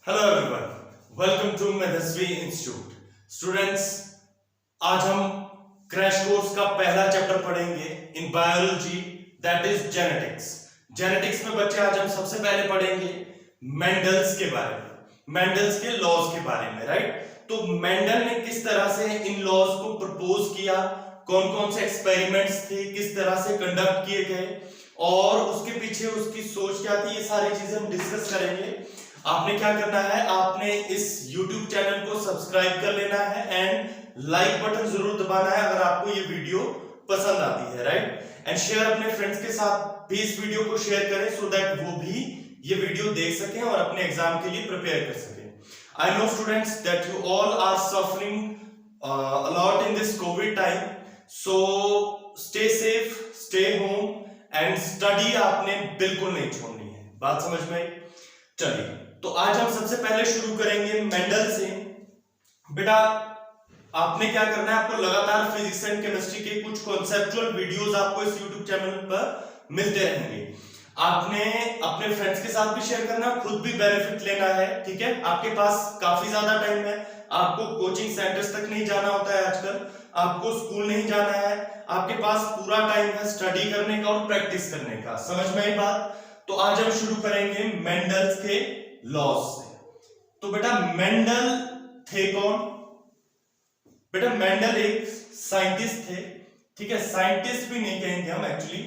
Hello everyone, welcome to मेधावी institute. Students, आज हम क्रैश कोर्स का पहला चैप्टर पढ़ेंगे in biology, that is genetics. Genetics में बच्चे आज हम सबसे पहले पढ़ेंगे मेंडल्स के बारे में, मेंडल्स के लॉज के बारे में, राइट। तो मेंडल ने किस तरह से इन लॉज को प्रपोज किया, कौन कौन से एक्सपेरिमेंट्स थे, किस तरह से कंडक्ट किए गए और उसके पीछे उसकी सोच क्या थी, ये सारी चीजें हम डिस्कस करेंगे। आपने क्या करना है, आपने इस YouTube चैनल को सब्सक्राइब कर लेना है एंड लाइक बटन जरूर दबाना है अगर आपको ये वीडियो पसंद आती है, राइट। एंड शेयर अपने फ्रेंड्स के साथ भी इस वीडियो को शेयर करें सो दैट वो भी ये वीडियो देख सकें और अपने एग्जाम के लिए प्रिपेयर कर सकें। I know students that you all are suffering a lot in this COVID time, so stay safe, stay home and study आपने बिल्कुल नहीं छोड़नी है। बात समझ में आई? चलिए, तो आज हम सबसे पहले शुरू करेंगे मेंडल से। बेटा, आपने क्या करना है, आपको लगातार फिजिक्स एंड केमिस्ट्री के कुछ कॉन्सेप्चुअल वीडियोस आपको इस YouTube चैनल पर मिलते रहेंगे। आपने अपने फ्रेंड्स के साथ भी शेयर करना, खुद भी बेनिफिट लेना है, ठीक है। आपके पास काफी ज्यादा टाइम है, आपको कोचिंग सेंटर्स तक नहीं जाना होता है आजकल, आपको स्कूल नहीं जाना है, आपके पास पूरा टाइम है स्टडी करने का और प्रैक्टिस करने का। समझ में आई बात? तो आज हम शुरू करेंगे मेंडल्स के लॉज से। तो बेटा, मेंडल थे कौन? बेटा, मेंडल एक साइंटिस्ट थे, ठीक है। साइंटिस्ट भी नहीं कहेंगे हम, एक्चुअली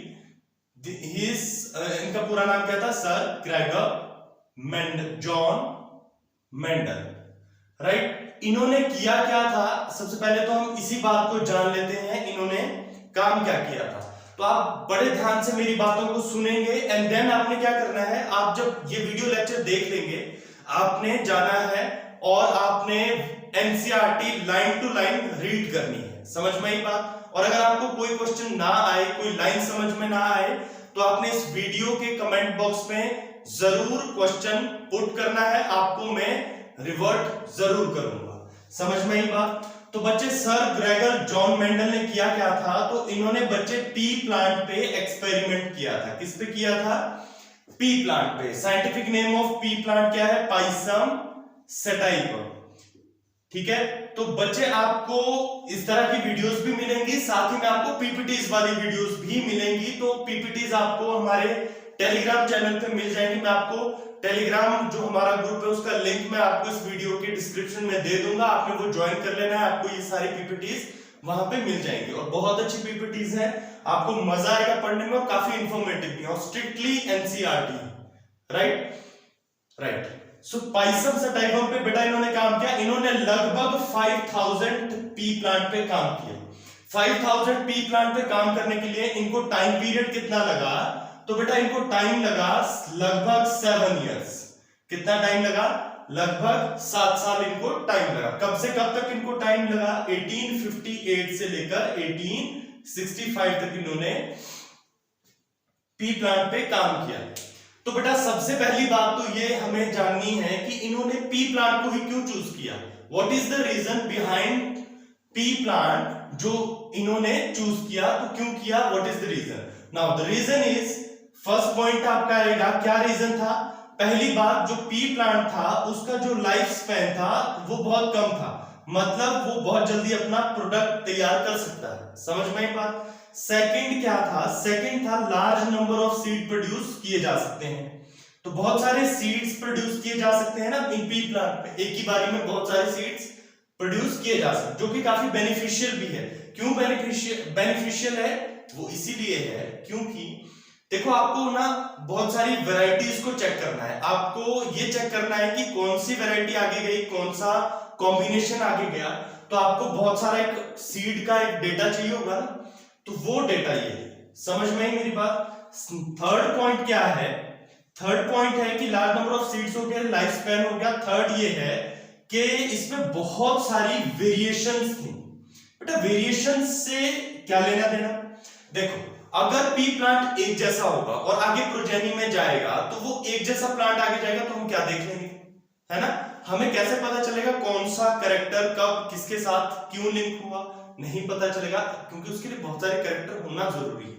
इनका पूरा नाम क्या था? Sir Gregor John Mendel, right. इन्होंने किया क्या था, सबसे पहले तो हम इसी बात को जान लेते हैं, इन्होंने काम क्या किया था। तो आप बड़े ध्यान से मेरी बातों को सुनेंगे एंड देन आपने क्या करना है, आप जब ये वीडियो लेक्चर देख लेंगे आपने जाना है और आपने NCERT line to line read करनी है। समझ में आई बात? और अगर आपको कोई क्वेश्चन ना आए, कोई लाइन समझ में ना आए, तो आपने इस वीडियो के कमेंट बॉक्स में जरूर क्वेश्चन पुट करना है, आपको मैं रिवर्ट जरूर करूंगा। समझ में आई बात? तो बच्चे, सर ग्रेगर जॉन मेंडल ने किया क्या था, तो इन्होंने बच्चे पी प्लांट पे एक्सपेरिमेंट किया था। किस पे किया था? पी प्लांट पे। Scientific name of pea plant क्या है? पाइसम सेटाइवम, ठीक है। तो बच्चे, आपको इस तरह की वीडियोस भी मिलेंगी, साथ ही में आपको पीपीटीज वाली वीडियोस भी मिलेंगी। तो पीपीटीज आपको हमारे टेलीग्राम चैनल पे मिल जाएंगी। मैं आपको टेलीग्राम जो हमारा ग्रुप है उसका लिंक मैं आपको इस वीडियो के डिस्क्रिप्शन में दे दूंगा, आपने वो ज्वाइन कर लेना है, आपको ये सारी पीपीटीज वहां पे मिल जाएंगी। और बहुत अच्छी पीपीटीज हैं, आपको मजा आएगा पढ़ने में और काफी इंफॉर्मेटिव भी है और स्ट्रिक्टली एनसीईआरटी, राइट। सो पाइसम सेटाइवम पे बेटा इन्होंने काम किया, इन्होंने लगभग 5000 पी प्लांट पे काम किया। 5000 पी प्लांट पे काम करने के लिए इनको टाइम पीरियड कितना लगा, तो बेटा इनको टाइम लगा लगभग 7 इयर्स। कितना टाइम लगा? लगभग 7 साल इनको टाइम लगा। कब से कब तक इनको टाइम लगा? 1858 से लेकर 1865 तक इन्होंने पी प्लांट पे काम किया। तो बेटा, सबसे पहली बात तो ये हमें जाननी है कि इन्होंने पी प्लांट को ही क्यों चूज किया। What is the reason behind pea plant जो इन्होंने चूज किया, तो क्यों किया? What is the reason? Now the reason is, first point आपका आएगा, क्या रीजन था? पहली बात, जो पी प्लांट था उसका जो लाइफ स्पैन था वो बहुत कम था, मतलब वो बहुत जल्दी अपना प्रोडक्ट तैयार कर सकता है। समझ में आई बात? सेकंड क्या था? सेकंड था large number of seed produce किए जा सकते हैं। तो बहुत सारे सीड्स प्रोड्यूस किए जा सकते हैं ना इन पी प्लांट पे, एक ही बारी में बहुत सारे सीड्स प्रोड्यूस किए जा सकते हैं, जो कि काफी बेनिफिशियल भी है। क्यों बेनिफिशियल है? वो इसीलिए है क्योंकि देखो, आपको ना बहुत सारी वैरायटीज को चेक करना है, आपको ये चेक करना है कि कौन सी वैरायटी आगे गई, कौन सा कॉम्बिनेशन आगे गया। तो आपको बहुत सारा एक सीड का एक डेटा चाहिए होगा ना, तो वो डेटा ये है। समझ में आई मेरी बात? थर्ड पॉइंट क्या है? थर्ड पॉइंट है कि लार्ज नंबर ऑफ सीड्स हो गया, लाइफ स्पैन हो गया। थर्ड ये है कि इसमें बहुत सारी वेरिएशंस थी। बेटा, वेरिएशंस से क्या लेना देना? देखो, अगर पी प्लांट एक जैसा होगा और आगे प्रोजेनी में जाएगा तो वो एक जैसा प्लांट आगे जाएगा तो हम क्या देख लेंगे, है ना। हमें कैसे पता चलेगा कौन सा कैरेक्टर कब किसके साथ क्यों लिंक हुआ? नहीं पता चलेगा, क्योंकि उसके लिए बहुत सारे कैरेक्टर होना जरूरी है।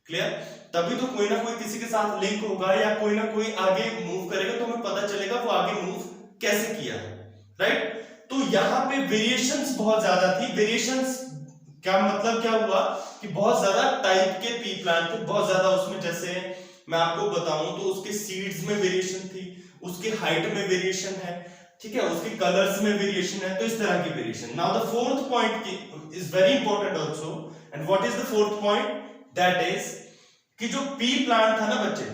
क्लियर? तभी तो कोई ना कोई किसी के साथ लिंक होगा या कोई ना कोई आगे मूव करेगा तो हमें पता चलेगा वो आगे मूव कैसे किया है, राइट। तो यहाँ पे वेरिएशंस बहुत ज्यादा थी। वेरिएशंस क्या मतलब क्या हुआ कि बहुत ज्यादा टाइप के पी प्लांट थे, बहुत ज्यादा उसमें, जैसे मैं आपको बताऊं तो उसके सीड्स में वेरिएशन थी, उसके हाइट में वेरिएशन है, ठीक है, उसके कलर्स में वेरिएशन है, तो इस तरह की variation. Now the fourth point is very important also, and what is the fourth point, that is कि जो पी प्लांट था ना बच्चे,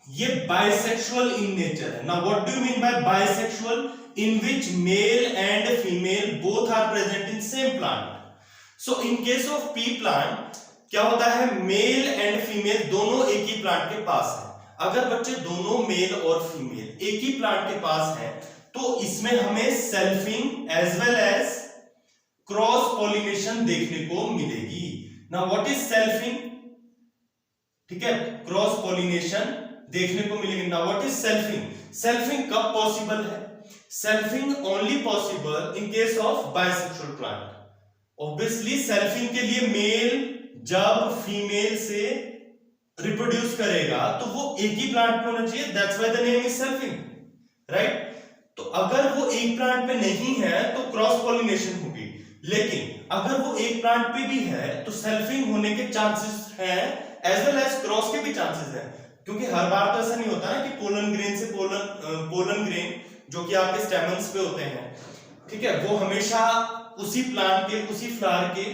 ये बाइसेक्सुअल इन नेचर है। Now what do you mean by bisexual? In which male and female both are present in same plant. So in case of pea plant क्या होता है, मेल एंड फीमेल दोनों एक ही प्लांट के पास है। अगर बच्चे दोनों मेल और फीमेल एक ही प्लांट के पास है तो इसमें हमें selfing as well as cross pollination देखने को मिलेगी। Now what is selfing? ठीक है, क्रॉस पॉलिनेशन देखने को मिलेगी। Now what is selfing? Selfing कब पॉसिबल है? Selfing only possible in case of bisexual plant. Obviously selfing के लिए मेल जब फीमेल से रिप्रोड्यूस करेगा तो वो एक ही प्लांट में होना चाहिए, that's why the name is selfing, right. तो अगर वो एक प्लांट पे नहीं है तो क्रॉस पॉलिनेशन होगी, लेकिन अगर वो एक प्लांट पे भी है तो सेल्फिंग होने के चांसेस हैं एज वेल एज क्रॉस के भी चांसेस हैं, क्योंकि हर बार तो ऐसा नहीं होता ना कि पोलन ग्रेन से पोलन ग्रेन जो कि आपके स्टेमन्स पे होते हैं, ठीक है, वो हमेशा उसी प्लांट के उसी फ्लावर के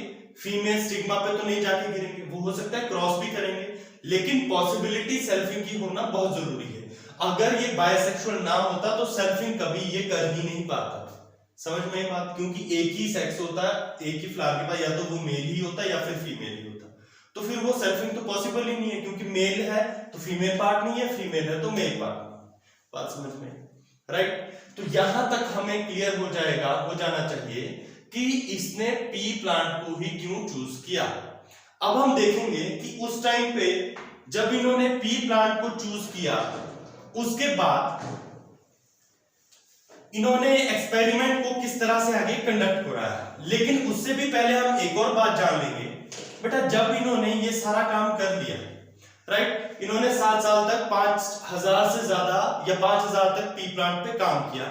फीमेल स्टिग्मा पे तो नहीं जाके गिरेंगे, वो हो सकता है क्रॉस भी करेंगे, लेकिन पॉसिबिलिटी सेल्फिंग की होना बहुत जरूरी है। अगर ये बायसेक्सुअल ना होता तो सेल्फिंग कभी ये कर ही नहीं पाता। समझ में ये बात? क्योंकि एक ही सेक्स होता है, एक ही फ्लावर के पास या तो वो मेल ही होता या फिर फीमेल ही होता, तो फिर वो सेल्फिंग तो पॉसिबल ही नहीं है, क्योंकि मेल है तो फीमेल पार्ट नहीं है, फीमेल है तो मेल पार्ट नहीं। बात समझ में, राइट। तो यहां तक हमें क्लियर हो जाना चाहिए कि इसने पी प्लांट को ही क्यों चूज किया। अब हम देखेंगे कि उस टाइम पे जब इन्होंने पी प्लांट को चूज किया उसके बाद इन्होंने एक्सपेरिमेंट को किस तरह से आगे कंडक्ट कराया। लेकिन उससे भी पहले हम एक और बात जान लेंगे बेटा, जब इन्होंने ये सारा काम कर लिया, राइट, इन्होंने 7 साल तक 5000 से ज्यादा या 5000 तक पी प्लांट पे काम किया,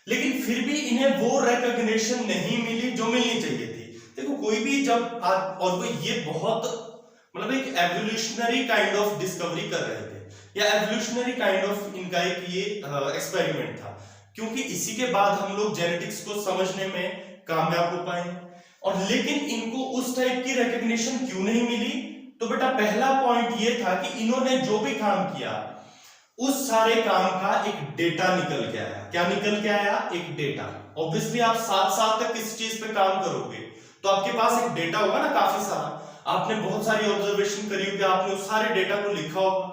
लेकिन फिर भी इन्हें वो रिकॉग्निशन नहीं मिली जो मिलनी चाहिए थी। देखो कोई भी जब और वो ये बहुत मतलब एक एवोल्यूशनरी काइंड ऑफ डिस्कवरी कर रहे थे, या एवोल्यूशनरी काइंड ऑफ इनका एक ये एक्सपेरिमेंट था, क्योंकि इसी के बाद हम लोग जेनेटिक्स को समझने में कामयाब हो पाए। और लेकिन इनको उस टाइप की रिकॉग्निशन क्यों नहीं मिली? तो बेटा पहला पॉइंट ये था कि इन्होंने जो भी काम किया उस सारे काम का एक डेटा निकल के आया। क्या निकल के आया? एक डेटा। ऑब्वियसली आप 7 साल तक किसी चीज पे काम करोगे तो आपके पास एक डेटा होगा ना, काफी सारा, आपने बहुत सारी ऑब्जर्वेशन करी होगी, आपने उस सारे डेटा को लिखा होगा।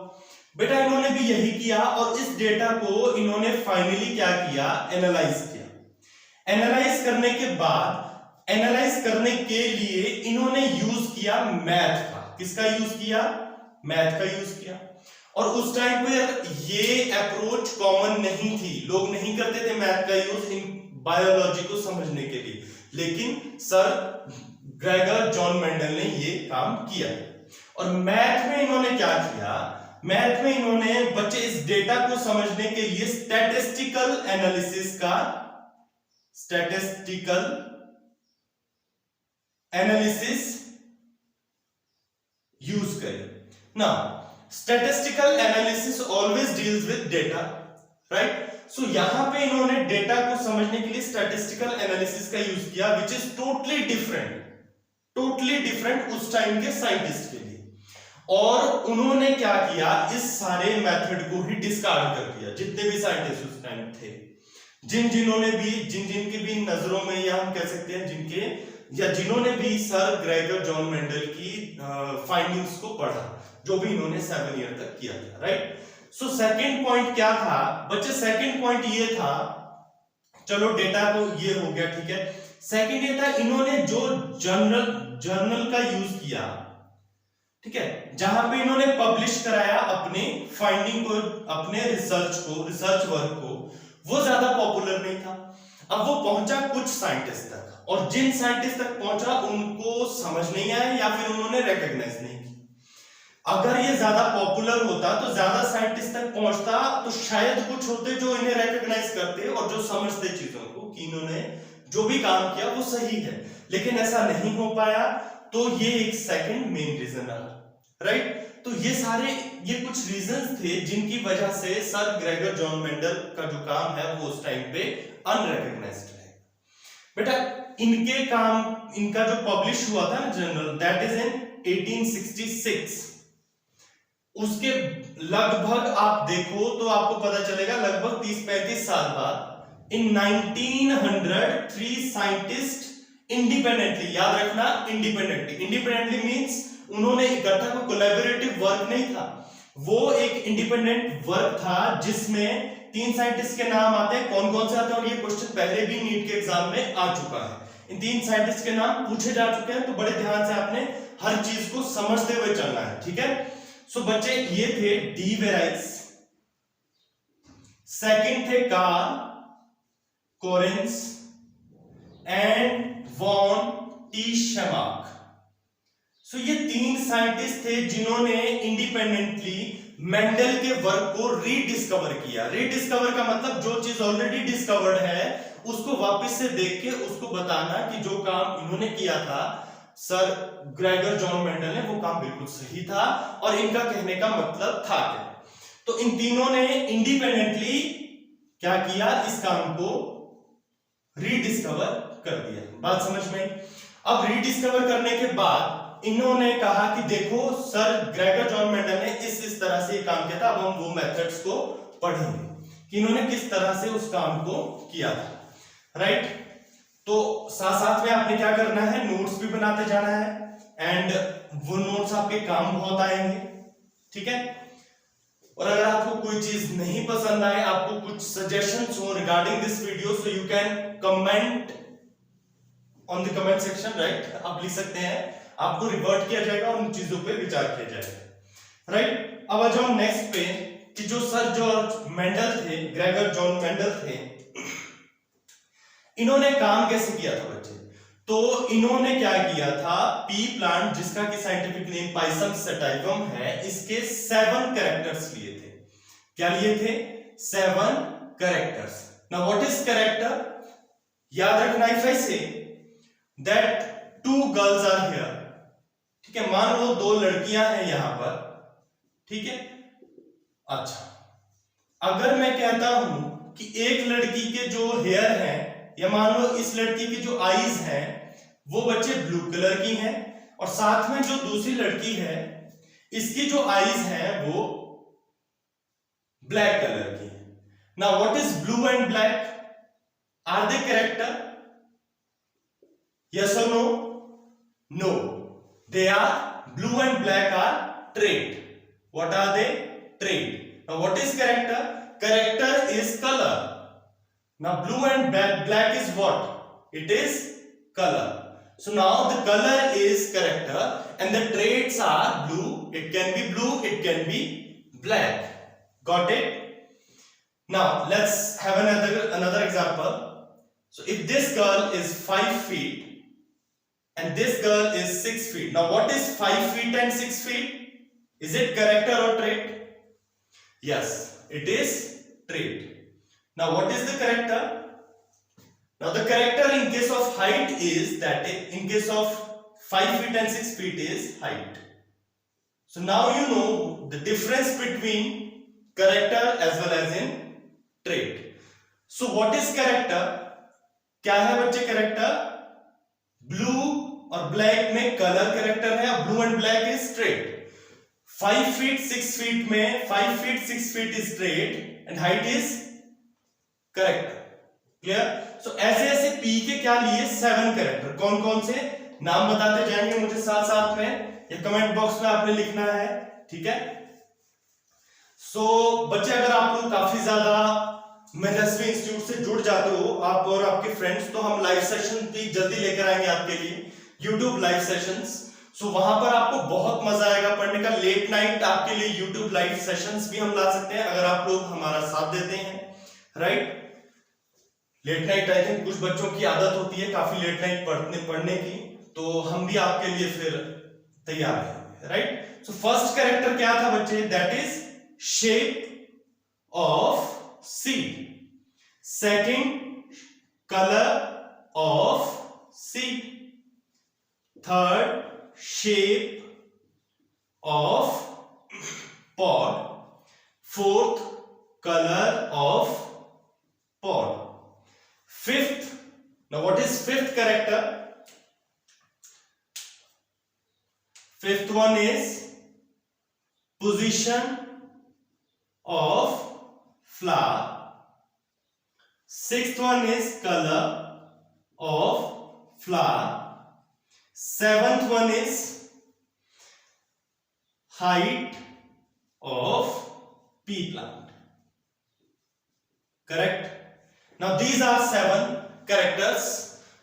बेटा इन्होंने भी यही किया और इस डेटा को इन्होंने फाइनली क्या किया? एनालाइज किया। एनालाइज करने के बाद, एनालाइज करने के लिए इन्होंने यूज किया मैथ का। किसका यूज किया? मैथ का यूज किया। और उस टाइम पर ये अप्रोच कॉमन नहीं थी, लोग नहीं करते थे मैथ का यूज इन बायोलॉजी को समझने के लिए, लेकिन सर ग्रेगर जॉन मेंडल ने ये काम किया। और मैथ में इन्होंने क्या किया? मैथ में इन्होंने बच्चे इस डेटा को समझने के लिए स्टैटिस्टिकल एनालिसिस का यूज करें ना। Statistical analysis always deals with data, right. So यहां पे इन्होंने डेटा को समझने के लिए स्टैटिस्टिकल एनालिसिस का यूज किया, विच इज टोटली डिफरेंट उस टाइम के साइंटिस्ट के लिए। और उन्होंने क्या किया? इस सारे मेथड को ही डिस्कार्ड कर दिया। जितने भी साइंटिस्ट उस टाइम थे, जिनकी भी नजरों में, या हम कह सकते हैं जिन्होंने भी सर ग्रेगर जॉन मेंडल की फाइंडिंग्स को पढ़ा, जो भी इन्होंने 7 ईयर तक किया था, राइट। सो सेकंड पॉइंट क्या था बच्चे? सेकंड पॉइंट ये था, चलो डेटा तो ये हो गया, ठीक है। सेकंड ये था, इन्होंने जो जर्नल का यूज किया, ठीक है, जहां पे इन्होंने पब्लिश कराया अपने फाइंडिंग को, अपने रिसर्च वर्क को, वो ज्यादा पॉपुलर नहीं था। अब वो पहुंचा कुछ साइंटिस्ट तक, और जिन साइंटिस्ट तक पहुंचा उनको समझ नहीं आया या फिर उन्होंने रिकॉग्नाइज नहीं की। अगर ये ज्यादा पॉपुलर होता तो ज्यादा साइंटिस्ट तक पहुंचता, तो शायद कुछ होते जो इन्हें रिकॉग्नाइज करते और जो समझते चीजों को कि इन्होंने जो भी काम किया वो सही है, लेकिन ऐसा नहीं हो पाया। तो ये एक सेकंड मेन रीजन रहा, राइट। तो ये कुछ रीजंस थे जिनकी वजह से सर ग्रेगर जॉन मेंडल का जो काम है वो उस टाइम पे अनरिकॉग्नाइज्ड है। बेटा इनके काम, इनका जो पब्लिश हुआ था ना जर्नल, दैट इज इन 1866। उसके लगभग आप देखो तो आपको पता चलेगा लगभग 30-35 साल बाद इन 1900 3 साइंटिस्ट इंडिपेंडेंटली, याद रखना इंडिपेंडेंटली मींस उन्होंने इकट्ठा कोई कोलैबोरेटिव वर्क नहीं था, वो एक इंडिपेंडेंट वर्क था जिसमें 3 साइंटिस्ट के नाम आते हैं। कौन कौन से आते हैं, और ये क्वेश्चन पहले भी नीट के एग्जाम में आ चुका है। इन 3 साइंटिस्ट के नाम पूछे जा चुके हैं, तो बड़े ध्यान से आपने हर चीज को समझते हुए चलना है, ठीक है। सो बच्चे ये थे डी वेराइस, सेकंड थे कार्ल कोरेंस एंड वॉन टीशमाक। सो ये 3 साइंटिस्ट थे जिन्होंने इंडिपेंडेंटली मेंडल के वर्क को रीडिस्कवर किया। रीडिस्कवर का मतलब जो चीज ऑलरेडी डिस्कवर्ड है उसको वापस से देख के उसको बताना कि जो काम इन्होंने किया था सर ग्रेगर जॉन मेंडल ने, वो काम बिल्कुल सही था और इनका कहने का मतलब था क्या। तो इन तीनों ने इंडिपेंडेंटली क्या किया, इस काम को रीडिस्कवर कर दिया। बात समझ में। अब रीडिस्कवर करने के बाद इन्होंने कहा कि देखो सर ग्रेगर जॉन मेंडल ने इस तरह से काम किया था, अब हम वो मेथड्स को पढ़ेंगे कि इन्होंने किस तरह से उस काम को किया था, राइट। तो साथ साथ में आपने क्या करना है, नोट्स भी बनाते जाना है एंड वो नोट्स आपके काम बहुत आएंगे, ठीक है। और अगर आपको कोई चीज नहीं पसंद आए, आपको कुछ सजेशंस हो regarding this video, so you can comment on the comment section, right. आप लिख सकते हैं, आपको रिवर्ट किया जाएगा और उन चीजों पे विचार किया जाएगा, राइट। अब आ जाओ नेक्स्ट पे कि जो सर जॉर्ज मेंडल थे, ग्रेगर जॉन मेंडल थे, इन्होंने काम कैसे किया था बच्चे। तो इन्होंने क्या किया था, पी प्लांट जिसका कि साइंटिफिक नेम पाइसम सटाइवम है, इसके 7 कैरेक्टर्स लिए थे। क्या लिए थे, 7 characters. Now what is character, याद रखना if I say that 2 girls are here, ठीक है। मान लो 2 लड़कियां हैं यहां पर, ठीक है। अच्छा, अगर मैं कहता हूं कि एक लड़की के जो हेयर हैं, या मान लो इस लड़की की जो आईज हैं वो बच्चे ब्लू कलर की हैं, और साथ में जो दूसरी लड़की है इसकी जो आईज हैं वो ब्लैक कलर की है। Now what is blue and black, are they character, yes और no, no, they are, blue and black are trait. What are they, trait. Now what is character, character is colour. Now blue and black is what? It is color. So now the color is character and the traits are blue. It can be blue, it can be black. Got it? Now let's have another example. So if this girl is 5 feet and this girl is 6 feet. Now what is 5 feet and 6 feet? Is it character or trait? Yes, it is trait. Now what is the character? Now the character in case of height is that in case of 5 feet and 6 feet is height. So now you know the difference between character as well as in trait. So what is character? क्या है बच्चे character? Blue और black में color character है, और blue and black is trait. 5 feet 6 feet में 5 feet 6 feet is trait and height is character. Clear. So ऐसे ऐसे पी के क्या लिए, 7 कैरेक्टर। कौन कौन से नाम बताते जाएंगे मुझे साथ साथ में, या कमेंट बॉक्स में आपने लिखना है, ठीक है। सो बच्चे अगर आप लोग काफी ज्यादा मेधावी इंस्टीट्यूट से जुड़ जाते हो, आप और आपके फ्रेंड्स, तो हम लाइव सेशन भी जल्दी लेकर आएंगे आपके लिए, यूट्यूब लाइव सेशंस। सो वहां पर आपको बहुत मजा आएगा पढ़ने का। लेट नाइट आपके लिए यूट्यूब लाइव सेशंस भी हम ला सकते हैं अगर आप लोग हमारा साथ देते हैं, right. Late night I think कुछ बच्चों की आदत होती है काफी लेट नाइट पढ़ने की, तो हम भी आपके लिए फिर तैयार हैं, राइट। सो फर्स्ट कैरेक्टर क्या था बच्चे, that is shape of seed, second colour of seed, third shape of pod, fourth color of pod, fifth, now what is fifth character? Fifth one is position of flower, sixth one is color of flower, seventh one is height of pea plant. Correct? Now these are 7 characters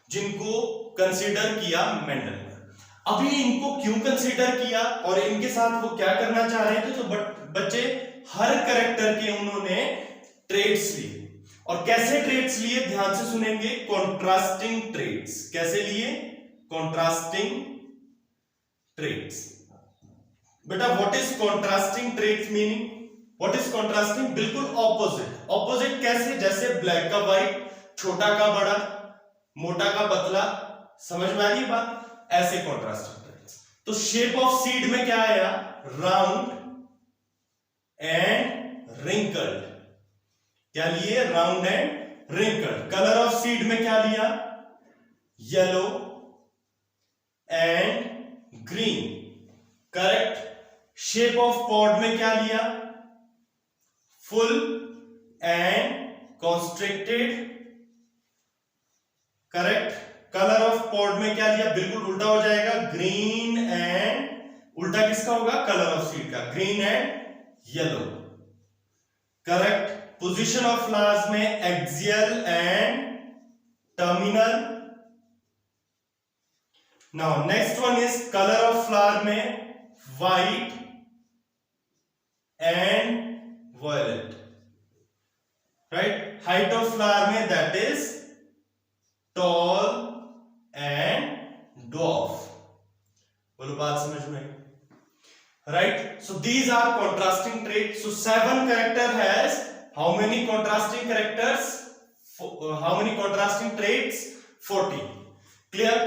जिनको consider किया Mendel ने। अभी इनको क्यों consider किया और इनके साथ वो क्या करना चाह रहे थे, तो बच्चे हर कैरेक्टर के उन्होंने ट्रेड्स लिए, और कैसे ट्रेड्स लिए ध्यान से सुनेंगे, कॉन्ट्रास्टिंग ट्रेड्स। कैसे लिए? Contrasting traits. बेटा what is contrasting traits meaning? What is contrasting? बिल्कुल ऑपोजिट। ऑपोजिट कैसे? जैसे ब्लैक का व्हाइट, छोटा का बड़ा, मोटा का पतला, समझ में आ रही बात? ऐसे कॉन्ट्रास्टिंग ट्रेड्स। तो शेप ऑफ सीड में क्या आया? Round and wrinkled. क्या लिए? Round and wrinkled. Colour of seed में क्या लिया? Yellow and green. Correct. Shape of pod में क्या लिया? Full and constricted. Correct. Colour of pod में क्या लिया? बिल्कुल उल्टा हो जाएगा, ग्रीन एंड, उल्टा किसका होगा? कलर ऑफ सीड का, green and yellow. Correct. Position of flowers में axial and terminal. Now next one is colour of flower में white and violet. Right. Height of flower में that is tall and dwarf. बोलो बात समझ में? Right. So these are contrasting traits. So 7 character has how many contrasting characters? How many contrasting traits? 40. Clear?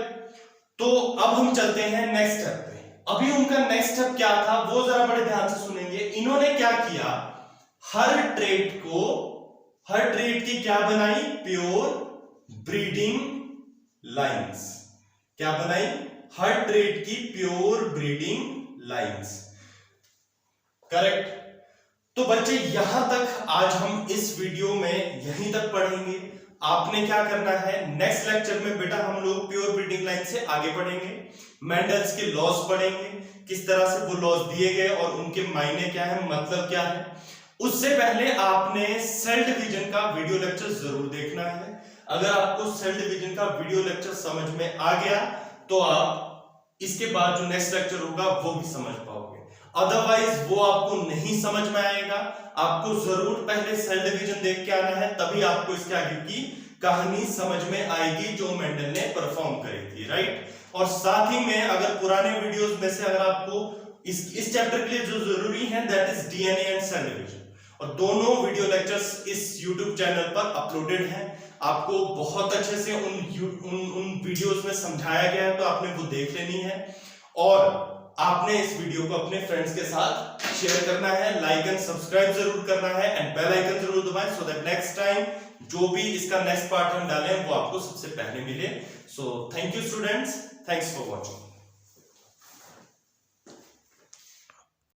तो अब हम चलते हैं नेक्स्ट स्टेप पे। अभी उनका नेक्स्ट स्टेप क्या था वो जरा बड़े ध्यान से सुनेंगे। इन्होंने क्या किया? हर ट्रेट की क्या बनाई? Pure breeding lines. क्या बनाई? हर ट्रेट की प्योर ब्रीडिंग लाइंस। करेक्ट। तो बच्चे यहां तक आज हम इस वीडियो में यहीं तक पढ़ेंगे। आपने क्या करना है, नेक्स्ट लेक्चर में बेटा हम लोग प्योर ब्रीडिंग लाइन से आगे बढ़ेंगे, मेंडल्स के लॉज पढ़ेंगे, किस तरह से वो लॉज दिए गए और उनके मायने क्या है, मतलब क्या है। उससे पहले आपने सेल डिवीजन का वीडियो लेक्चर जरूर देखना है। अगर आपको सेल डिवीजन का वीडियो लेक्चर समझ में आ गया तो आप इसके बाद जो नेक्स्ट लेक्चर होगा वो भी समझ पाओगे, अदरवाइज वो आपको नहीं समझ में आएगा। आपको जरूर पहले सेल डिवीजन देख के आना है, तभी आपको इसके आगे की कहानी समझ में आएगी जो मेंडल ने परफॉर्म करी थी। राइट। और साथ ही में अगर पुराने वीडियोस में से अगर आपको इस चैप्टर के लिए जो जरूरी है that is DNA and cell division, और दोनों वीडियो लेक्चर्स इस YouTube चैनल पर अपलोडेड हैं। आपको बहुत अच्छे से उन वीडियोस में समझाया गया है, तो आपने वो देख लेनी है और आपने इस वीडियो को अपने फ्रेंड्स के साथ शेयर करना है, लाइक एंड सब्सक्राइब जरूर करना है एंड बेल आइकन जरूर दबाएं सो दैट नेक्स्ट टाइम जो भी इसका नेक्स्ट पार्ट हम डालें वो आपको सबसे पहले मिले। So thank you students, thanks for watching.